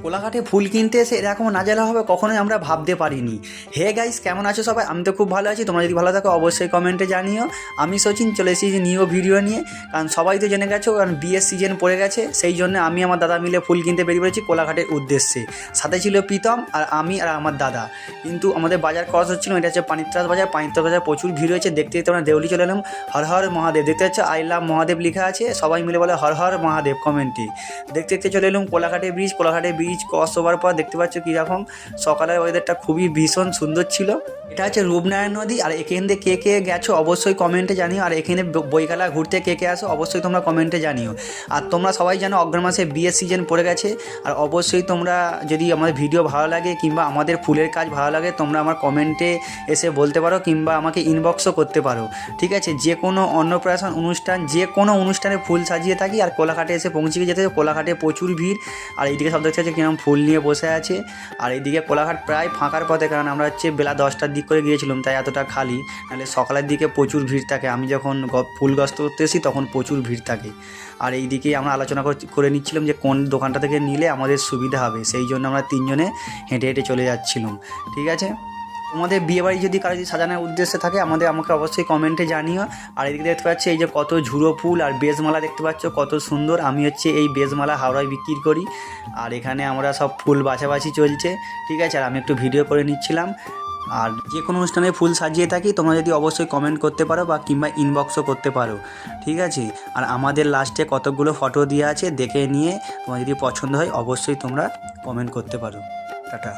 কোলাঘাটে ফুল কিনতে এসে এরকম নাজেহাল হবে কখনোই আমরা ভাবতে পারিনি। হে গাইস, কেমন আছো সবাই? আমি তো খুব ভালো আছি। তোমরা যদি ভালো থাকো অবশ্যই কমেন্টে জানিও। আমি সচিন চলে এসেছি নিউ ভিডিও নিয়ে, কারণ সবাই তো জেনে গেছো কারণ বিয়ের সিজন পড়ে গেছে। সেই জন্য আমি আমার দাদা মিলে ফুল কিনতে বেরিয়ে পড়েছি কোলাঘাটের উদ্দেশ্যে। সাথে ছিল প্রীতম আর আমি আর আমার দাদা। কিন্তু আমাদের বাজার ক্রস হচ্ছিল, এটা হচ্ছে পানিত্রাস বাজার। পানিত্রাস বাজার প্রচুর ভিড় হয়েছে, দেখতে দেখতে আমরা দেউলি চলে এলাম। হর হর মহাদেব, দেখতে পাচ্ছ আই লাভ মহাদেব লেখা আছে, সবাই মিলে বলে হর হর মহাদেব কমেন্টে। দেখতে দেখতে চলে এলাম কোলাঘাটে ব্রিজ। কোলাঘাটে ব্রিজ ক্রস ওভার পর দেখতে পাচ্ছ কীরকম সকালের ওয়েদারটা খুবই ভীষণ সুন্দর ছিল। এটা হচ্ছে রূপনারায়ণ নদী। আর এখান থেকে কে কে গেছো অবশ্যই কমেন্টে জানিও। আর এখানে বইকালা ঘুরতে কে কে আসো অবশ্যই তোমরা কমেন্টে জানিও। আর তোমরা সবাই জানো অগ্রহায়ণ মাসে বিয়ের সিজন পড়ে গেছে। আর অবশ্যই তোমরা যদি আমাদের ভিডিও ভালো লাগে কিংবা আমাদের ফুলের কাজ ভালো লাগে, তোমরা আমার কমেন্টে এসে বলতে পারো কিংবা আমাকে ইনবক্সও করতে পারো, ঠিক আছে? যে কোনো অন্নপ্রাশন অনুষ্ঠান, যে কোনো অনুষ্ঠানে ফুল সাজিয়ে থাকি। আর কোলাঘাটে এসে পৌঁছে যেতে কোলাঘাটে প্রচুর ভিড়। আর এইদিকে সব দেখতে পাচ্ছে কিরকম ফুল নিয়ে বসে আছে। আর এইদিকে কোলাঘাট প্রায় ফাঁকার পথে, কারণ আমরা হচ্ছে বেলা 10টার দিক করে গিয়েছিলাম, তাই এতটা খালি। নাহলে সকালের দিকে প্রচুর ভিড় থাকে। আমি যখন ফুল গস্ত করতে এসি তখন প্রচুর ভিড় থাকে। আর এইদিকে আমরা আলোচনা করে নিচ্ছিলাম যে কোন দোকানটা থেকে নিলে আমাদের সুবিধা হবে। সেই জন্য আমরা তিনজনে হেঁটে হেঁটে চলে যাচ্ছিলাম, ঠিক আছে? তোমাদের বিয়েবাড়ি যদি কারো যদি সাজানোর উদ্দেশ্যে থাকে আমাকে অবশ্যই কমেন্টে জানিও। আর এদিকে দেখতে পাচ্ছি এই যে কত ঝুড়ো ফুল আর বেজমালা দেখতে পাচ্ছ কত সুন্দর। আমি হচ্ছে এই বেজমালা হাওড়ায় বিক্রি করি। আর এখানে আমরা সব ফুল বাছাবাছি চলছে, ঠিক আছে? আর আমি একটু ভিডিও করে নিচ্ছিলাম। আর যে কোনো অনুষ্ঠানে ফুল সাজিয়ে থাকি, তোমরা যদি অবশ্যই কমেন্ট করতে পারো বা কিংবা ইনবক্সও করতে পারো, ঠিক আছে? আর আমাদের লাস্টে কতগুলো ফটো দেওয়া আছে, দেখে নিয়ে তোমার যদি পছন্দ হয় অবশ্যই তোমরা কমেন্ট করতে পারো। টাটা।